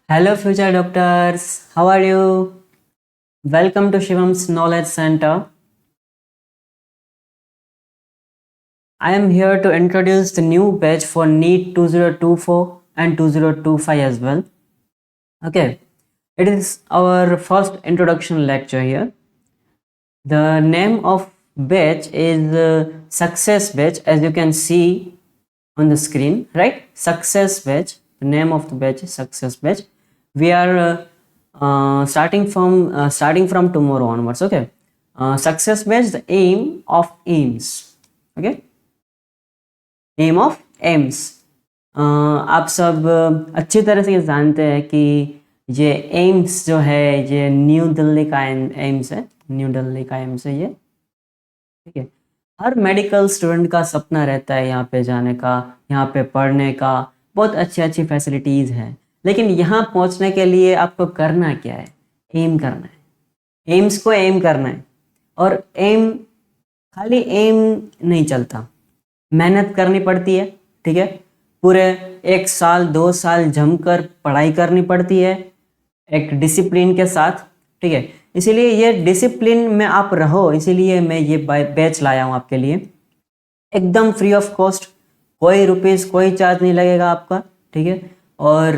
Hello, future doctors. How are you? Welcome to Shivam's Knowledge Center. I am here to introduce the new batch for NEET 2024 and 2025 as well. Okay, it is our first introduction lecture here. The name of batch is Success Batch, as you can see on the screen, right? Success Batch. The name of the batch is Success Batch. We are starting from tomorrow onwards. Okay. Success Batch. The aim of aims. Okay. Aim of aims. आप सब अच्छी तरह से जानते हैं कि ये AIIMS जो है ये न्यू दिल्ली का एम्स है। न्यू दिल्ली का एम्स है ये, ठीक है। हर मेडिकल स्टूडेंट का सपना रहता है यहाँ पे जाने का, यहाँ पे पढ़ने का। बहुत अच्छी अच्छी फैसिलिटीज़ हैं, लेकिन यहाँ पहुँचने के लिए आपको करना क्या है? एम करना है, एम्स को एम करना है। और एम खाली एम नहीं चलता, मेहनत करनी पड़ती है, ठीक है। पूरे 1 साल 2 साल जमकर पढ़ाई करनी पड़ती है एक डिसिप्लिन के साथ, ठीक है। इसीलिए ये डिसिप्लिन में आप रहो, इसीलिए मैं ये बैच लाया हूँ आपके लिए, एकदम फ्री ऑफ कॉस्ट। कोई रुपीज़ कोई चार्ज नहीं लगेगा आपका, ठीक है। और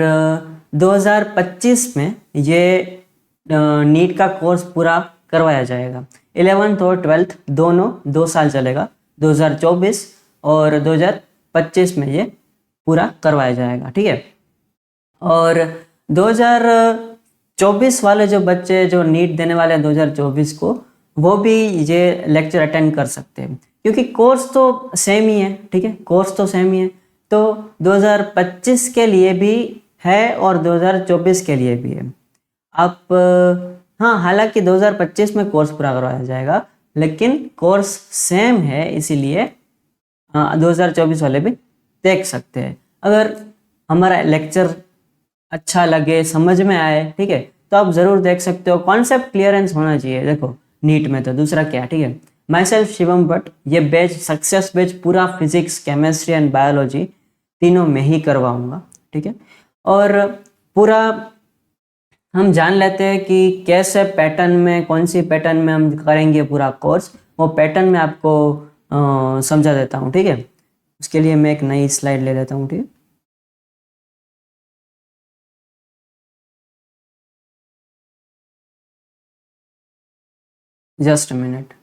2025 में ये नीट का कोर्स पूरा करवाया जाएगा। 11th और 12th दोनों 2 साल चलेगा, 2024 और 2025 में ये पूरा करवाया जाएगा, ठीक है। और 2024 वाले जो बच्चे जो नीट देने वाले हैं 2024 को, वो भी ये लेक्चर अटेंड कर सकते हैं, क्योंकि कोर्स तो सेम ही है, ठीक है। कोर्स तो सेम ही है, तो 2025 के लिए भी है और 2024 के लिए भी है। आप हाँ, हालांकि 2025 में कोर्स पूरा करवाया जाएगा, लेकिन कोर्स सेम है, इसीलिए 2024 वाले भी देख सकते हैं। अगर हमारा लेक्चर अच्छा लगे, समझ में आए, ठीक है, तो आप ज़रूर देख सकते हो। कॉन्सेप्ट क्लियरेंस होना चाहिए, देखो नीट में तो दूसरा क्या, ठीक है। माई सेल्फ शिवम भट्ट, ये बैच सक्सेस बैच पूरा फिजिक्स केमिस्ट्री एंड बायोलॉजी तीनों में ही करवाऊँगा, ठीक है। और पूरा हम जान लेते हैं कि कैसे पैटर्न में, कौन सी पैटर्न में हम करेंगे पूरा कोर्स, वो पैटर्न में आपको समझा देता हूँ, ठीक है। उसके लिए मैं एक नई स्लाइड ले लेता हूँ, ठीक है। Just a minute.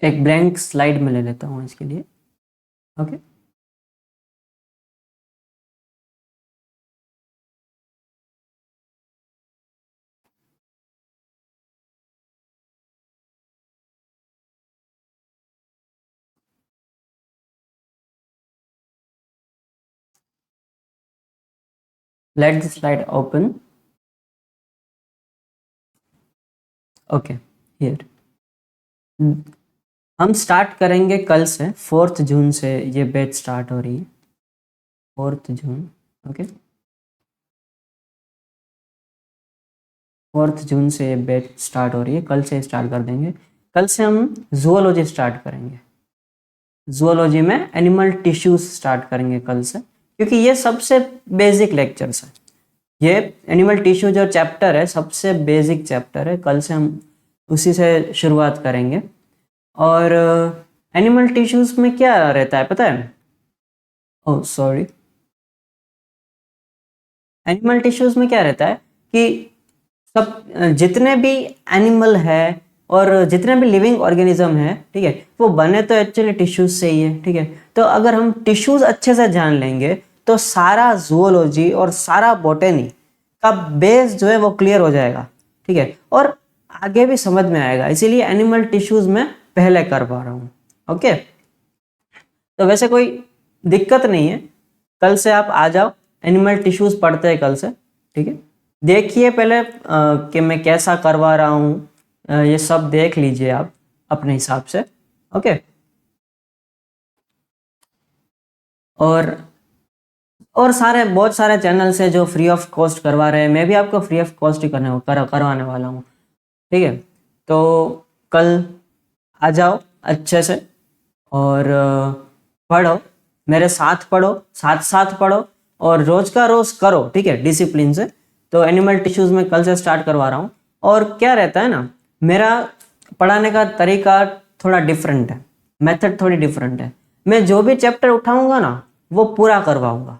एक ब्लैंक स्लाइड में ले लेता हूँ इसके लिए, okay. Let the slide open, okay. Here हम स्टार्ट करेंगे कल से, 4 जून से ये बैच स्टार्ट हो रही है, 4 जून, ओके। 4 जून से ये बैच स्टार्ट हो रही है, कल से स्टार्ट कर देंगे। कल से हम जूलॉजी स्टार्ट करेंगे, जूलॉजी में एनिमल टिश्यूज स्टार्ट करेंगे कल से, क्योंकि ये सबसे बेसिक लेक्चर्स है। ये एनिमल टिश्यू जो चैप्टर है सबसे बेसिक चैप्टर है, कल से हम उसी से शुरुआत करेंगे। और एनिमल टिश्यूज में क्या रहता है पता है? ओह सॉरी, एनिमल टिश्यूज में क्या रहता है कि सब जितने भी एनिमल है और जितने भी लिविंग ऑर्गेनिज्म है, ठीक है, वो बने तो एक्चुअली टिश्यूज से ही है, ठीक है। तो अगर हम टिश्यूज अच्छे से जान लेंगे तो सारा जूलॉजी और सारा बॉटनी का बेस जो है वो क्लियर हो जाएगा, ठीक है, और आगे भी समझ में आएगा। इसीलिए एनिमल टिश्यूज में पहले कर पा रहा हूँ, ओके। तो वैसे कोई दिक्कत नहीं है, कल से आप आ जाओ, एनिमल टिश्यूज पढ़ते हैं कल से, ठीक है। देखिए पहले कि मैं कैसा करवा रहा हूँ, ये सब देख लीजिए आप अपने हिसाब से, ओके। और और बहुत सारे चैनल्स है जो फ्री ऑफ कॉस्ट करवा रहे हैं, मैं भी आपको फ्री ऑफ कॉस्ट ही करवाने वाला हूँ, ठीक है। तो कल आ जाओ अच्छे से और पढ़ो, मेरे साथ पढ़ो, साथ साथ पढ़ो और रोज का रोज करो, ठीक है, डिसिप्लिन से। तो एनिमल टिश्यूज में कल से स्टार्ट करवा रहा हूँ। और क्या रहता है ना, मेरा पढ़ाने का तरीका थोड़ा डिफरेंट है, मेथड थोड़ी डिफरेंट है। मैं जो भी चैप्टर उठाऊंगा ना वो पूरा करवाऊंगा,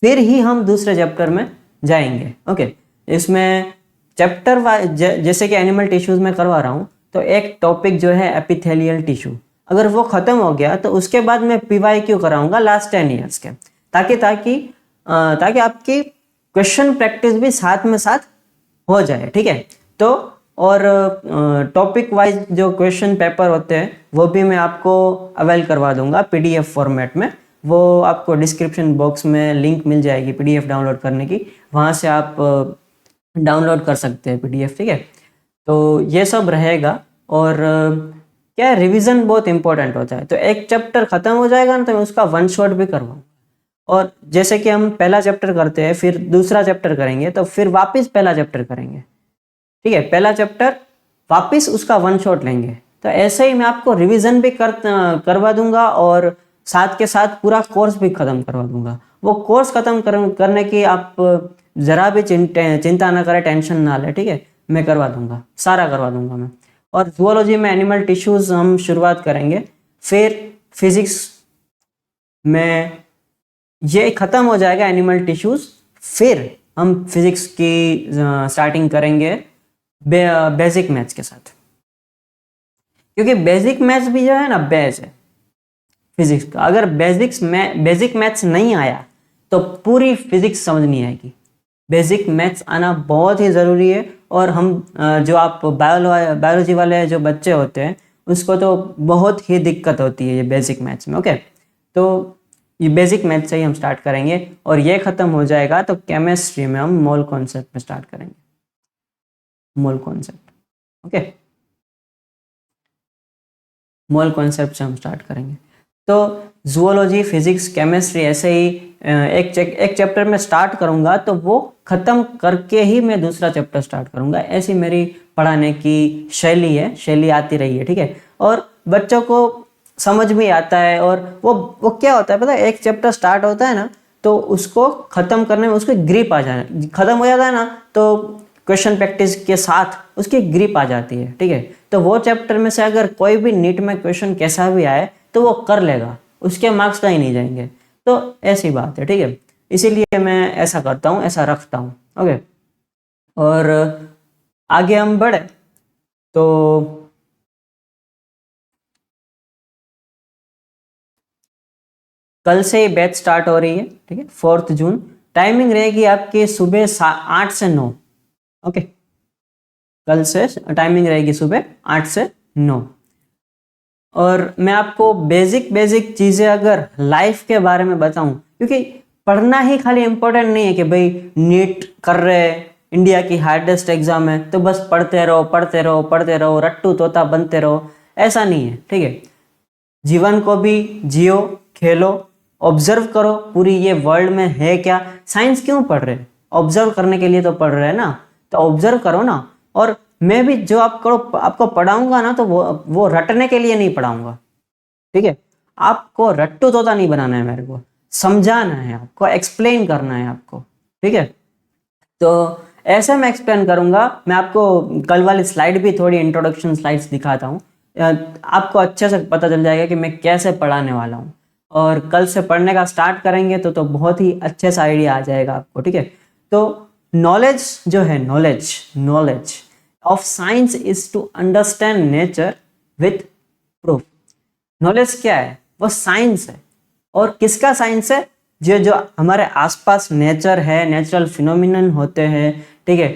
फिर ही हम दूसरे चैप्टर में जाएंगे। ओके, इसमें चैप्टर जैसे कि एनिमल टिश्यूज में करवा रहा हूँ, तो एक टॉपिक जो है एपिथेलियल टिश्यू, अगर वो खत्म हो गया तो उसके बाद मैं PYQ कराऊंगा लास्ट 10 ईयर्स के, ताकि आपकी क्वेश्चन प्रैक्टिस भी साथ में साथ हो जाए, ठीक है। तो और टॉपिक वाइज जो क्वेश्चन पेपर होते हैं वो भी मैं आपको अवेल करवा दूंगा PDF फॉर्मेट में। वो आपको डिस्क्रिप्शन बॉक्स में लिंक मिल जाएगी PDF डाउनलोड करने की, वहाँ से आप डाउनलोड कर सकते हैं PDF, ठीक है। तो ये सब रहेगा। और क्या है, रिवीजन बहुत इंपॉर्टेंट होता है। तो एक चैप्टर खत्म हो जाएगा ना तो मैं उसका वन शॉट भी करवाऊँ। और जैसे कि हम पहला चैप्टर करते हैं, फिर दूसरा चैप्टर करेंगे, तो फिर वापस पहला चैप्टर करेंगे, ठीक है, पहला चैप्टर वापस उसका वन शॉट लेंगे। तो ऐसे ही मैं आपको रिवीजन भी करवा दूंगा और साथ के साथ पूरा कोर्स भी खत्म करवा दूंगा। वो कोर्स खत्म करने की आप जरा भी चिंता ना करें, टेंशन ना ले, ठीक है, मैं करवा दूंगा, सारा करवा दूंगा मैं। और जूलॉजी में एनिमल टिश्यूज हम शुरुआत करेंगे, फिर फिजिक्स में ये खत्म हो जाएगा एनिमल टिश्यूज, फिर हम फिजिक्स की स्टार्टिंग करेंगे बेसिक मैथ्स के साथ, क्योंकि बेसिक मैथ्स भी जो है ना बेस है फिजिक्स का। अगर बेसिक मैथ्स नहीं आया तो पूरी फिजिक्स समझ नहीं आएगी। बेसिक मैथ्स आना बहुत ही ज़रूरी है। और हम जो आप बायोलॉजी वाले जो बच्चे होते हैं उसको तो बहुत ही दिक्कत होती है ये बेसिक मैथ्स में। ओके, तो ये बेसिक मैथ्स से ही हम स्टार्ट करेंगे और ये ख़त्म हो जाएगा तो केमिस्ट्री में हम मोल कॉन्सेप्ट में स्टार्ट करेंगे, mole concept. Okay, mole concept से हम स्टार्ट करेंगे। तो जूलॉजी, फिजिक्स, केमिस्ट्री ऐसे ही एक चैप्टर में स्टार्ट करूंगा तो वो खत्म करके ही मैं दूसरा चैप्टर स्टार्ट करूंगा। ऐसी मेरी पढ़ाने की शैली है, शैली आती रही है, ठीक है। और बच्चों को समझ भी आता है। और वो क्या होता है पता है, एक चैप्टर स्टार्ट होता है ना तो उसको खत्म करने में उसको ग्रिप आ जाना, खत्म हो जाता है ना तो क्वेश्चन प्रैक्टिस के साथ उसकी ग्रिप आ जाती है, ठीक है। तो वो चैप्टर में से अगर कोई भी नीट में क्वेश्चन कैसा भी आए तो वो कर लेगा, उसके मार्क्स कहीं नहीं जाएंगे। तो ऐसी बात है, ठीक है। इसीलिए मैं ऐसा करता हूँ, ऐसा रखता हूँ। ओके, और आगे हम बढ़े तो कल से ही बैच स्टार्ट हो रही है, ठीक है, 4 जून। टाइमिंग रहेगी आपकी सुबह 8 से 9। ओके, कल से टाइमिंग रहेगी सुबह 8 से 9। और मैं आपको बेसिक चीज़ें अगर लाइफ के बारे में बताऊं, क्योंकि पढ़ना ही खाली इम्पोर्टेंट नहीं है कि भाई नीट कर रहे हैं, इंडिया की हार्डेस्ट एग्जाम है तो बस पढ़ते रहो पढ़ते रहो पढ़ते रहो, रट्टू तोता बनते रहो, ऐसा नहीं है, ठीक है। जीवन को भी जियो, खेलो, ऑब्जर्व करो पूरी ये वर्ल्ड में है क्या। साइंस क्यों पढ़ रहे हैं, ऑब्जर्व करने के लिए तो पढ़ रहे हैं ना, तो ऑब्जर्व करो ना। और मैं भी जो आपको पढ़ाऊंगा ना तो वो रटने के लिए नहीं पढ़ाऊंगा, ठीक है। आपको रट्टू तोता नहीं बनाना है, मेरे को समझाना है, आपको एक्सप्लेन करना है आपको, ठीक है। तो ऐसे मैं एक्सप्लेन करूंगा। मैं आपको कल वाली स्लाइड भी थोड़ी इंट्रोडक्शन स्लाइड्स दिखाता हूँ, आपको अच्छे से पता चल जाएगा कि मैं कैसे पढ़ाने वाला हूँ। और कल से पढ़ने का स्टार्ट करेंगे तो बहुत ही अच्छे से आइडिया आ जाएगा आपको, ठीक है। तो नॉलेज जो है, knowledge of science is to understand nature with proof. Knowledge क्या है, वो साइंस है। और किसका साइंस है, जो हमारे आसपास नेचर है, नेचुरल फिनोमिनन होते हैं, ठीक है,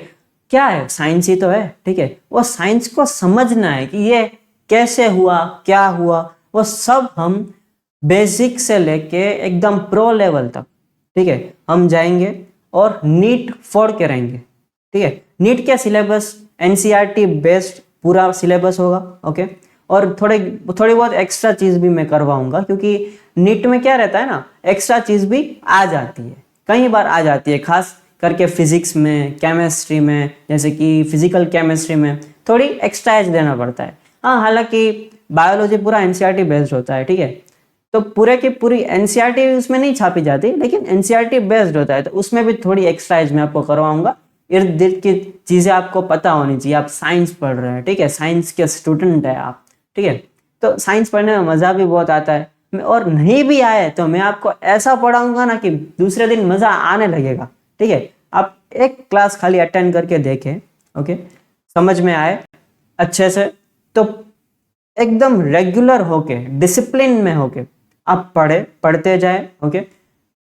क्या है, साइंस ही तो है, ठीक है। वो साइंस को समझना है कि ये कैसे हुआ, क्या हुआ, वो सब हम बेसिक से लेके एकदम प्रो लेवल तक, ठीक है, हम जाएंगे और नीट फोड़ के रहेंगे, ठीक है। नीट क्या सिलेबस NCERT बेस्ड पूरा सिलेबस होगा, ओके। और थोड़ी बहुत एक्स्ट्रा चीज भी मैं करवाऊंगा, क्योंकि नीट में क्या रहता है ना, एक्स्ट्रा चीज भी आ जाती है, कई बार आ जाती है, खास करके फिजिक्स में, केमिस्ट्री में, जैसे कि फिजिकल केमिस्ट्री में थोड़ी एक्स्ट्रा एज देना पड़ता है। हाँ, हालांकि बायोलॉजी पूरा एनसीईआरटी बेस्ड होता है, ठीक है, तो पूरे की पूरी एनसीईआरटी उसमें नहीं छापी जाती, लेकिन एनसीईआरटी बेस्ड होता है, तो उसमें भी थोड़ी एक्स्ट्रा एज मैं आपको करवाऊंगा। इर्द गिर्द की चीज़ें आपको पता होनी चाहिए। आप साइंस पढ़ रहे हैं, ठीक है, साइंस के स्टूडेंट है आप, ठीक है, तो साइंस पढ़ने में मज़ा भी बहुत आता है। और नहीं भी आए तो मैं आपको ऐसा पढ़ाऊंगा ना कि दूसरे दिन मज़ा आने लगेगा, ठीक है। आप एक क्लास खाली अटेंड करके देखें, ओके, समझ में आए अच्छे से, तो एकदम रेगुलर होके, डिसिप्लिन में होके आप पढ़ते जाए, ओके।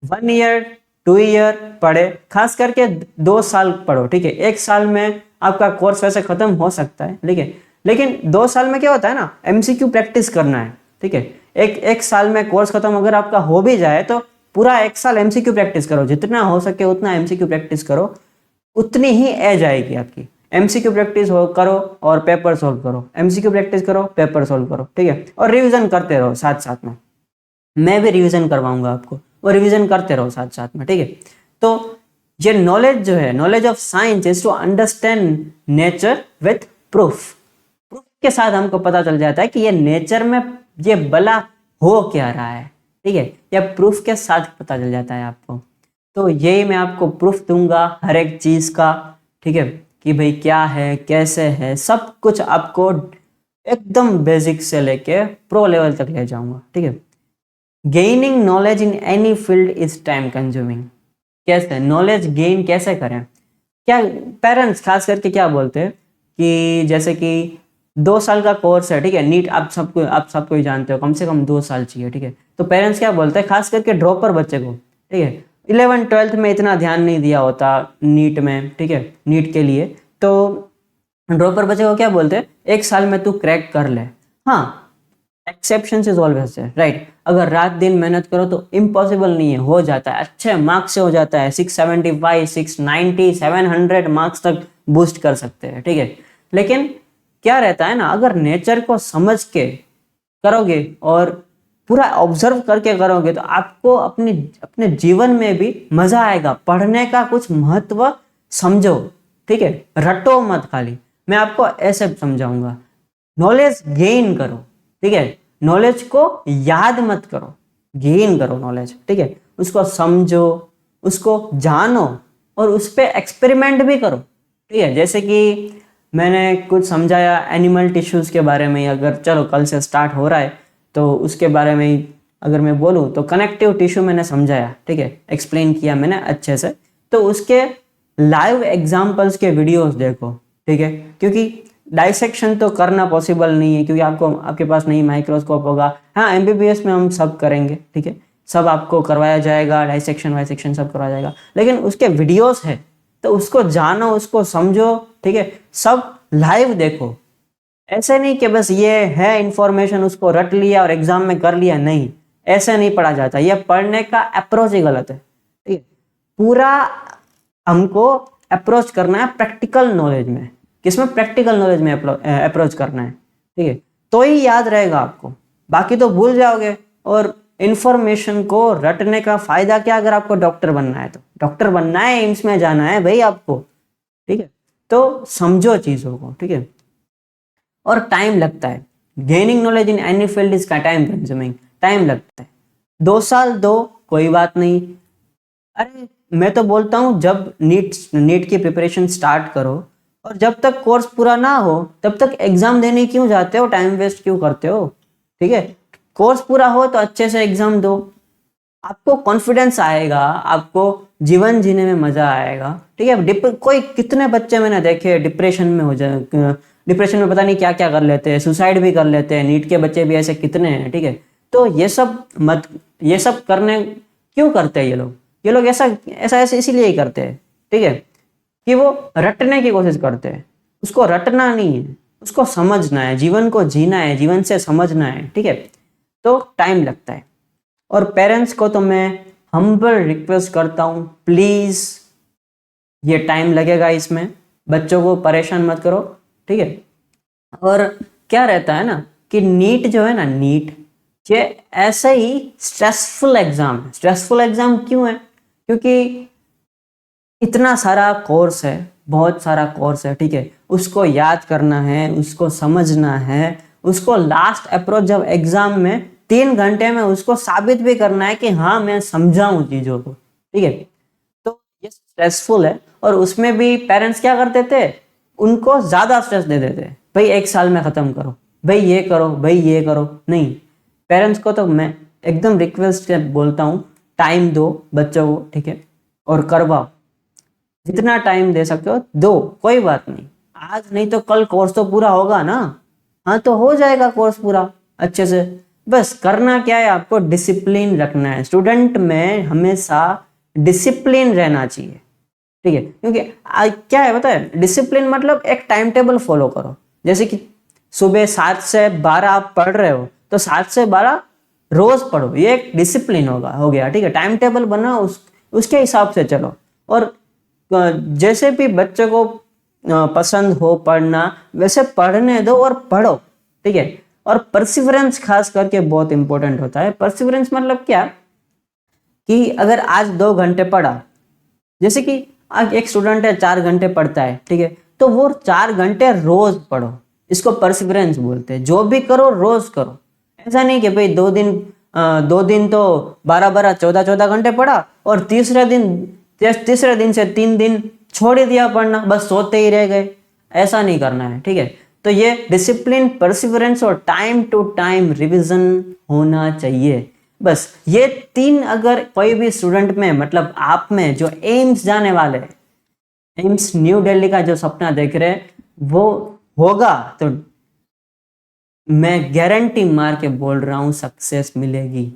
1 ईयर 2 ईयर पढ़े, खास करके 2 साल पढ़ो, ठीक है। 1 साल में आपका कोर्स वैसे खत्म हो सकता है, ठीक है, लेकिन 2 साल में क्या होता है ना, एमसीक्यू प्रैक्टिस करना है, ठीक है। एक साल में कोर्स खत्म अगर आपका हो भी जाए तो पूरा 1 साल एमसीक्यू प्रैक्टिस करो, जितना हो सके उतना एमसीक्यू प्रैक्टिस करो, उतनी ही एज आएगी आपकी। एमसीक्यू प्रैक्टिस हो करो और पेपर सॉल्व करो, एमसीक्यू प्रैक्टिस करो, पेपर सॉल्व करो, ठीक है, और रिवीजन करते रहो साथ साथ में। मैं भी रिवीजन करवाऊंगा आपको, और रिवीजन करते रहो साथ साथ में, ठीक है। तो ये नॉलेज जो है, knowledge of science is to understand nature with proof. Proof के साथ हमको पता चल जाता है कि ये नेचर में ये भला हो क्या रहा है, ठीक है, या प्रूफ के साथ पता चल जाता है आपको। तो यही मैं आपको प्रूफ दूंगा हर एक चीज का, ठीक है, कि भाई क्या है, कैसे है, सब कुछ आपको एकदम बेसिक से लेके प्रो लेवल तक ले जाऊंगा, ठीक है। Gaining knowledge in any field is time consuming. कैसे नॉलेज गेन कैसे करें, क्या पेरेंट्स खास करके क्या बोलते हैं कि जैसे कि 2 साल का कोर्स है, ठीक है, नीट आप सबको ही जानते हो, कम से कम 2 साल चाहिए, ठीक है। तो पेरेंट्स क्या बोलते हैं, खास करके ड्रॉपर बच्चे को, ठीक है, 11th 12th में इतना ध्यान नहीं दिया होता नीट में, ठीक है, नीट के लिए, तो ड्रॉपर बच्चे को क्या बोलते हैं, 1 साल में तू क्रैक कर ले। हाँ, exception is always there, right. अगर रात दिन मेहनत करो तो इम्पॉसिबल नहीं है, हो जाता है, अच्छे मार्क्स से हो जाता है, 675 690 700 मार्क्स तक बूस्ट कर सकते हैं, ठीक है। लेकिन क्या रहता है ना, अगर नेचर को समझ के करोगे और पूरा ऑब्जर्व करके करोगे तो आपको अपने अपने जीवन में भी मजा आएगा। पढ़ने का कुछ महत्व समझो, ठीक है, रटो मत खाली। मैं आपको ऐसे समझाऊंगा, नॉलेज गेन करो, ठीक है, नॉलेज को याद मत करो, गेन करो नॉलेज, ठीक है, उसको समझो, उसको जानो और उस पर एक्सपेरिमेंट भी करो, ठीक है। जैसे कि मैंने कुछ समझाया एनिमल टिश्यूज के बारे में, अगर चलो कल से स्टार्ट हो रहा है तो उसके बारे में ही अगर मैं बोलूँ तो कनेक्टिव टिश्यू मैंने समझाया, ठीक है, एक्सप्लेन किया मैंने अच्छे से। तो उसके लाइव एग्जाम्पल्स के वीडियोस देखो, ठीक है, क्योंकि डाइसेक्शन तो करना पॉसिबल नहीं है, क्योंकि आपके पास नहीं माइक्रोस्कोप होगा। हाँ, एमबीबीएस में हम सब करेंगे, ठीक है, सब आपको करवाया जाएगा, डाइसेक्शन वाइसेक्शन सब करवाया जाएगा, लेकिन उसके वीडियोस है तो उसको जानो, उसको समझो, ठीक है, सब लाइव देखो। ऐसे नहीं कि बस ये है इंफॉर्मेशन उसको रट लिया और एग्जाम में कर लिया, नहीं, ऐसे नहीं पढ़ा जाता। ये पढ़ने का अप्रोच ही गलत है, ठीक है। पूरा हमको अप्रोच करना है प्रैक्टिकल नॉलेज में, किसमें, प्रैक्टिकल नॉलेज में अप्रोच करना है, ठीक है, तो ही याद रहेगा आपको, बाकी तो भूल जाओगे। और इंफॉर्मेशन को रटने का फायदा क्या, अगर आपको डॉक्टर बनना है तो डॉक्टर बनना है, एम्स में जाना है भाई आपको, ठीक है, तो समझो चीजों को, ठीक है। और टाइम लगता है, gaining knowledge in any field is का टाइम कंज्यूमिंग, टाइम लगता है। 2 साल दो, कोई बात नहीं। अरे मैं तो बोलता हूँ जब नीट की प्रिपरेशन स्टार्ट करो और जब तक कोर्स पूरा ना हो तब तक एग्जाम देने क्यों जाते हो, टाइम वेस्ट क्यों करते हो, ठीक है। कोर्स पूरा हो तो अच्छे से एग्जाम दो, आपको कॉन्फिडेंस आएगा, आपको जीवन जीने में मजा आएगा, ठीक है। कोई कितने बच्चे मैंने देखे डिप्रेशन में हो जाए, डिप्रेशन में पता नहीं क्या क्या कर लेते हैं, सुसाइड भी कर लेते हैं, नीट के बच्चे भी ऐसे कितने हैं, ठीक है। तो ये सब करने क्यों करते हैं ये लोग ऐसा ऐसा ऐसे इसीलिए ही करते हैं, ठीक है, कि वो रटने की कोशिश करते हैं। उसको रटना नहीं है, उसको समझना है, जीवन को जीना है, जीवन से समझना है, ठीक है। तो टाइम लगता है। और पेरेंट्स को तो मैं हम्बल रिक्वेस्ट करता हूँ, प्लीज ये टाइम लगेगा, इसमें बच्चों को परेशान मत करो, ठीक है। और क्या रहता है ना कि नीट जो है ना, नीट ये ऐसे ही स्ट्रेसफुल एग्जाम है। स्ट्रेसफुल एग्जाम क्यों है, क्योंकि इतना सारा कोर्स है, बहुत सारा कोर्स है, ठीक है, उसको याद करना है, उसको समझना है, उसको लास्ट अप्रोच जब एग्जाम में 3 घंटे में उसको साबित भी करना है कि हाँ मैं समझा हूँ चीजों को, ठीक है। तो ये स्ट्रेसफुल है, और उसमें भी पेरेंट्स क्या करते थे, उनको ज्यादा स्ट्रेस दे देते, भाई 1 साल में खत्म करो, भाई ये करो, भाई ये करो। नहीं, पेरेंट्स को तो मैं एकदम रिक्वेस्ट से बोलता हूँ, टाइम दो बच्चों को, ठीक है, और करवाओ, जितना टाइम दे सकते हो दो, कोई बात नहीं, आज नहीं तो कल कोर्स तो पूरा होगा ना। हाँ, तो हो जाएगा कोर्स पूरा अच्छे से। बस करना क्या है, आपको डिसिप्लिन रखना है। स्टूडेंट में हमेशा डिसिप्लिन रहना चाहिए, ठीक है, क्योंकि क्या है पता है, डिसिप्लिन मतलब एक टाइम टेबल फॉलो करो। जैसे कि सुबह 7 से 12 आप पढ़ रहे हो, तो 7 से 12 रोज पढ़ो, ये एक डिसिप्लिन हो गया, ठीक है। टाइम टेबल बनाओ, उसके हिसाब से चलो। और जैसे भी बच्चे को पसंद हो पढ़ना, वैसे पढ़ने दो और पढ़ो, ठीक है। और परसिवरेंस खास करके बहुत इंपॉर्टेंट होता है। परसिवरेंस मतलब क्या, कि अगर आज 2 घंटे पढ़ा, जैसे कि आज एक स्टूडेंट है 4 घंटे पढ़ता है, ठीक है, तो वो 4 घंटे रोज पढ़ो, इसको परसिवरेंस बोलते हैं। जो भी करो रोज करो, ऐसा नहीं कि भाई 2 दिन तो 12-12 14-14 घंटे पढ़ा, और तीसरे दिन से 3 दिन छोड़ ही दिया पढ़ना, बस सोते ही रह गए। ऐसा नहीं करना है, ठीक है। तो ये डिसिप्लिन, परसिवरेंस और टाइम टू टाइम रिवीजन होना चाहिए। बस ये 3 अगर कोई भी स्टूडेंट में, मतलब आप में जो एम्स जाने वाले, एम्स न्यू दिल्ली का जो सपना देख रहे हैं, वो होगा, तो मैं गारंटी मार के बोल रहा हूं सक्सेस मिलेगी।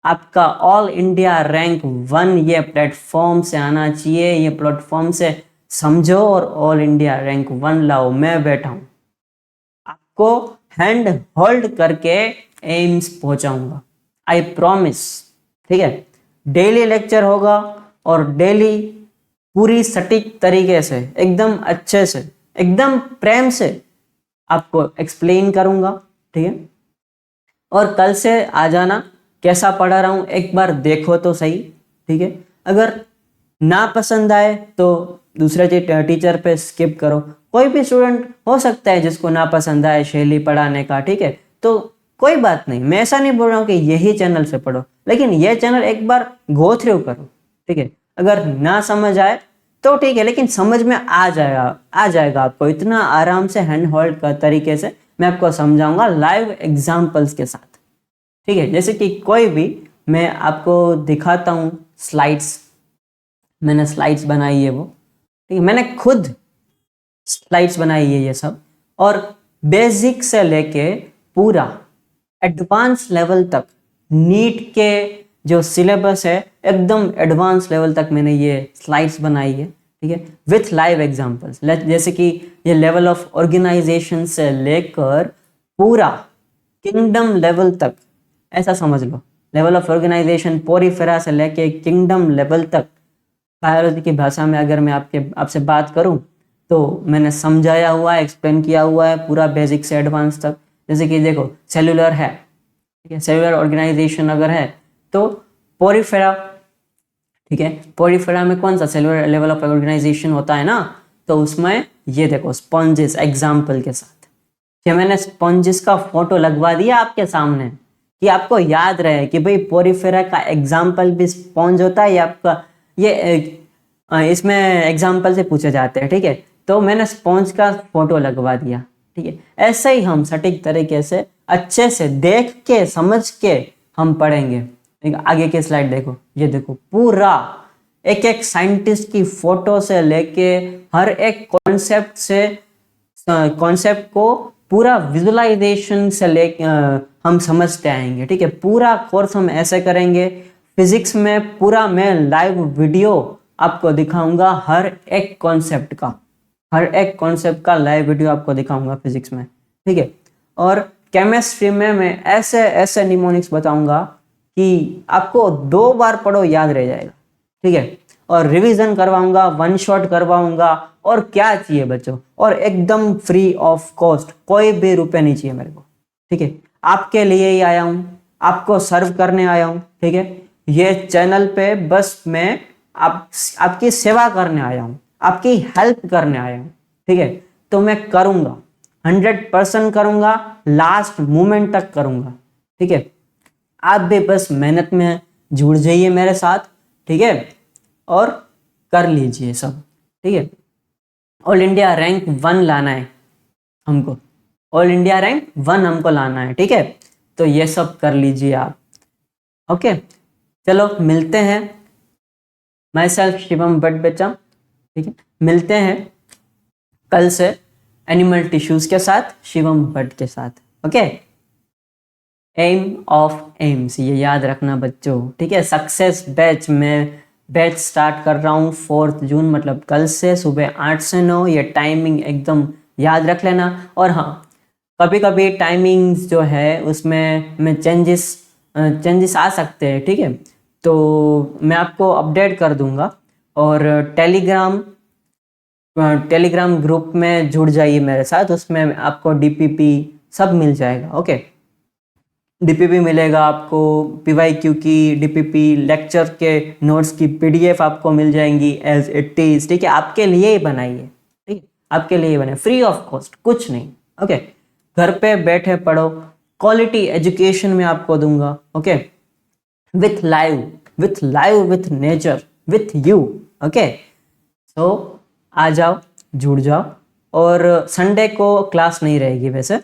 आपका ऑल इंडिया रैंक 1 ये प्लेटफॉर्म से आना चाहिए, ये प्लेटफॉर्म से समझो और ऑल इंडिया रैंक 1 लाओ। मैं बैठा हूं, आपको हैंड होल्ड करके एम्स पहुंचाऊंगा, आई प्रॉमिस, ठीक है। डेली लेक्चर होगा, और डेली पूरी सटीक तरीके से, एकदम अच्छे से, एकदम प्रेम से आपको एक्सप्लेन करूंगा, ठीक है। और कल से आ जाना, कैसा पढ़ा रहा हूं एक बार देखो तो सही, ठीक है। अगर ना पसंद आए तो दूसरे टीचर पे स्किप करो। कोई भी स्टूडेंट हो सकता है जिसको ना पसंद आए शैली पढ़ाने का, ठीक है, तो कोई बात नहीं। मैं ऐसा नहीं बोल रहा हूँ कि यही चैनल से पढ़ो, लेकिन ये चैनल एक बार गो थ्रू करो, ठीक है। अगर ना समझ आए तो ठीक है, लेकिन समझ में आ जाएगा आपको। इतना आराम से हैंड होल्ड का तरीके से मैं आपको समझाऊंगा, लाइव एग्जाम्पल्स के साथ, ठीक है। जैसे कि कोई भी, मैं आपको दिखाता हूँ स्लाइड्स, मैंने स्लाइड्स बनाई है वो, ठीक है, मैंने खुद स्लाइड्स बनाई है ये सब। और बेसिक से लेके पूरा एडवांस लेवल तक, नीट के जो सिलेबस है एकदम एडवांस लेवल तक मैंने ये स्लाइड्स बनाई है, ठीक है, विथ लाइव एग्जांपल्स। जैसे कि ये लेवल ऑफ ऑर्गेनाइजेशन से लेकर पूरा किंगडम लेवल तक, ऐसा समझ लो, लेवल ऑफ ऑर्गेनाइजेशन पोरीफेरा से लेके किंगडम लेवल तक। बायोलॉजी की भाषा में अगर मैं आपसे बात करूं, तो मैंने समझाया हुआ है, एक्सप्लेन किया हुआ है पूरा बेसिक से एडवांस तक। जैसे कि देखो, सेलुलर है, ठीक है, सेलुलर ऑर्गेनाइजेशन अगर है तो पोरीफेरा, ठीक है, पोरीफेरा में कौन सा सेलुलर लेवल ऑफ ऑर्गेनाइजेशन होता है ना, तो उसमें ये देखो स्पॉन्जेस एग्जाम्पल के साथ, कि मैंने स्पॉन्जेस का फोटो लगवा दिया आपके सामने, कि आपको याद रहे कि भाई पोरीफेरा का एग्जाम्पल भी स्पॉन्ज होता है। ये आपका इसमें एग्जाम्पल से पूछे जाते हैं, ठीक है, तो मैंने स्पॉन्ज का फोटो लगवा दिया, ठीक है। ऐसे ही हम सटीक तरीके से अच्छे से देख के समझ के हम पढ़ेंगे। आगे की स्लाइड देखो, ये देखो पूरा एक एक साइंटिस्ट की फोटो से लेके हर एक कॉन्सेप्ट को पूरा विजुअलाइजेशन से लेके हम समझते आएंगे, ठीक है। पूरा कोर्स हम ऐसे करेंगे। फिजिक्स में पूरा मैं लाइव वीडियो आपको दिखाऊंगा, हर एक कॉन्सेप्ट का लाइव वीडियो आपको दिखाऊंगा फिजिक्स में, ठीक है। और केमिस्ट्री में मैं ऐसे ऐसे निमोनिक्स बताऊंगा कि आपको 2 बार पढ़ो याद रह जाएगा, ठीक है। और रिवीजन करवाऊंगा, 1 शॉट करवाऊंगा, और क्या चाहिए बच्चों, और एकदम फ्री ऑफ कॉस्ट, कोई भी रुपए नहीं चाहिए मेरे को, ठीक है। आपके लिए ही आया हूं, आपको सर्व करने आया हूं, ठीक है। ये चैनल पे बस मैं आप आपकी सेवा करने आया हूँ, आपकी हेल्प करने आया हूँ, ठीक है। तो मैं करूँगा, 100% करूँगा, लास्ट मोमेंट तक करूँगा, ठीक है। आप भी बस मेहनत में जुड़ जाइए मेरे साथ, ठीक है, और कर लीजिए सब, ठीक है। ऑल इंडिया रैंक 1 लाना है हमको, ऑल इंडिया रैंक 1 हमको लाना है, ठीक है। तो ये सब कर लीजिए आप, ओके। चलो मिलते हैं, माई सेल्फ शिवम भट्ट बच्चा, ठीक है। मिलते हैं कल से एनिमल टिश्यूज के साथ, शिवम भट्ट के साथ, ओके। एम ऑफ एम्स, ये याद रखना बच्चों, ठीक है। सक्सेस बैच में बैच स्टार्ट कर रहा हूँ 4 जून, मतलब कल से सुबह 8 से 9, ये टाइमिंग एकदम याद रख लेना। और हाँ, कभी कभी टाइमिंग्स जो है उसमें में चेंजेस आ सकते हैं, ठीक है। तो मैं आपको अपडेट कर दूंगा। और टेलीग्राम ग्रुप में जुड़ जाइए मेरे साथ, उसमें आपको डीपीपी सब मिल जाएगा, ओके। डीपीपी मिलेगा आपको, पीवाईक्यू की डीपीपी, लेक्चर के नोट्स की पीडीएफ आपको मिल जाएंगी एज इट इज, ठीक है। आपके लिए ही बनाइए, ठीक है, आपके लिए ही बनाए, फ्री ऑफ कॉस्ट, कुछ नहीं, ओके। घर पे बैठे पढ़ो, क्वालिटी एजुकेशन में आपको दूंगा, okay. With live with nature with you, okay. तो आ जाओ, जुड़ जाओ। और संडे को क्लास नहीं रहेगी वैसे,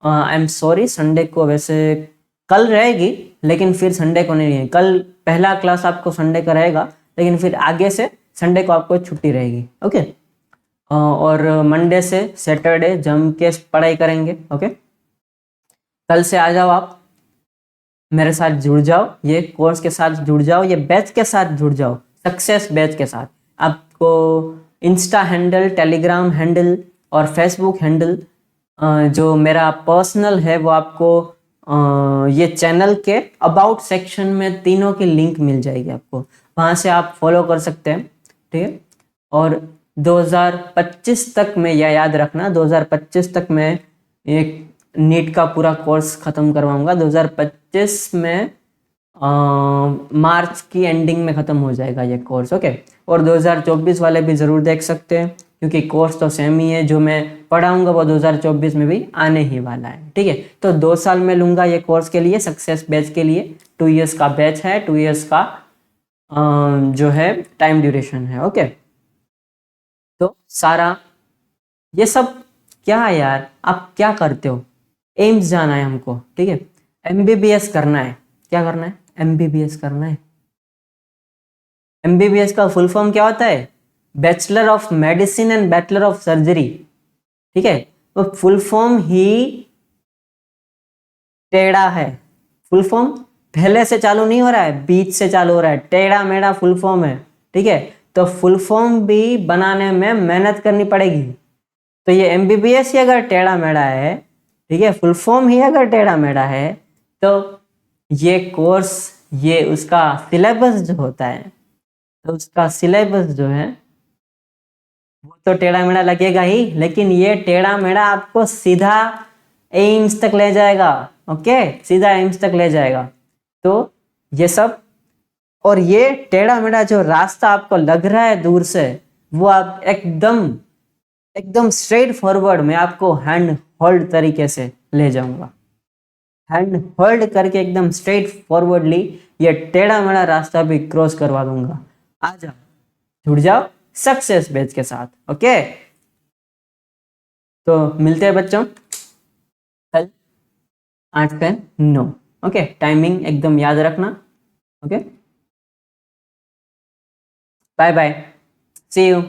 आई एम सॉरी, संडे को वैसे कल रहेगी, लेकिन फिर संडे को नहीं है। कल पहला क्लास आपको संडे का रहेगा, लेकिन फिर आगे से संडे को आपको छुट्टी रहेगी, ओके। और मंडे से सैटरडे जम के पढ़ाई करेंगे, ओके। कल से आ जाओ, आप मेरे साथ जुड़ जाओ, ये कोर्स के साथ जुड़ जाओ, ये बैच के साथ जुड़ जाओ, सक्सेस बैच के साथ। आपको इंस्टा हैंडल, टेलीग्राम हैंडल और फेसबुक हैंडल जो मेरा पर्सनल है वो आपको ये चैनल के अबाउट सेक्शन में तीनों की लिंक मिल जाएगी आपको, वहाँ से आप फॉलो कर सकते हैं, ठीक है। और 2025 तक में, यह याद रखना, 2025 तक मैं एक नीट का पूरा कोर्स ख़त्म करवाऊंगा। 2025 में मार्च की एंडिंग में ख़त्म हो जाएगा ये कोर्स, ओके। और 2024 वाले भी ज़रूर देख सकते हैं, क्योंकि कोर्स तो सेम ही है, जो मैं पढ़ाऊंगा वो 2024 में भी आने ही वाला है, ठीक है। तो 2 साल में लूँगा ये कोर्स के लिए, सक्सेस बैच के लिए 2 इयर्स का बैच है, 2 इयर्स का जो है टाइम ड्यूरेशन है, ओके। तो सारा ये सब क्या है यार, आप क्या करते हो, एम्स जाना है हमको, ठीक है। एमबीबीएस करना है, क्या करना है, एमबीबीएस करना है। एमबीबीएस का फुल फॉर्म क्या होता है, bachelor of medicine and bachelor of surgery, ठीक है। तो फुल फॉर्म ही टेढ़ा है, फुल फॉर्म पहले से चालू नहीं हो रहा है, बीच से चालू हो रहा है, टेढ़ा मेढ़ा फुल फॉर्म है, ठीक है। तो फुल फॉर्म भी बनाने में मेहनत करनी पड़ेगी। तो ये एमबीबीएस ही अगर टेढ़ा मेढ़ा है, ठीक है, फुल फॉर्म ही अगर टेढ़ा मेढ़ा है, तो ये कोर्स, ये उसका सिलेबस जो होता है, तो उसका सिलेबस जो है वो तो टेढ़ा मेढ़ा लगेगा ही, लेकिन ये टेढ़ा मेढ़ा आपको सीधा एम्स तक ले जाएगा, ओके, सीधा एम्स तक ले जाएगा। तो ये सब, और ये टेढ़ा मेढ़ा जो रास्ता आपको लग रहा है दूर से, वो आप एकदम स्ट्रेट फॉरवर्ड मैं आपको हैंड होल्ड तरीके से ले जाऊंगा, हैंड होल्ड करके एकदम स्ट्रेट फॉरवर्डली ये टेढ़ा मेढ़ा रास्ता भी क्रॉस करवा दूंगा। आ जाओ, जुड़ जाओ सक्सेस बैच के साथ, ओके। तो मिलते हैं बच्चों कल 8 से 9, ओके। टाइमिंग एकदम याद रखना, okay. Bye bye, see you.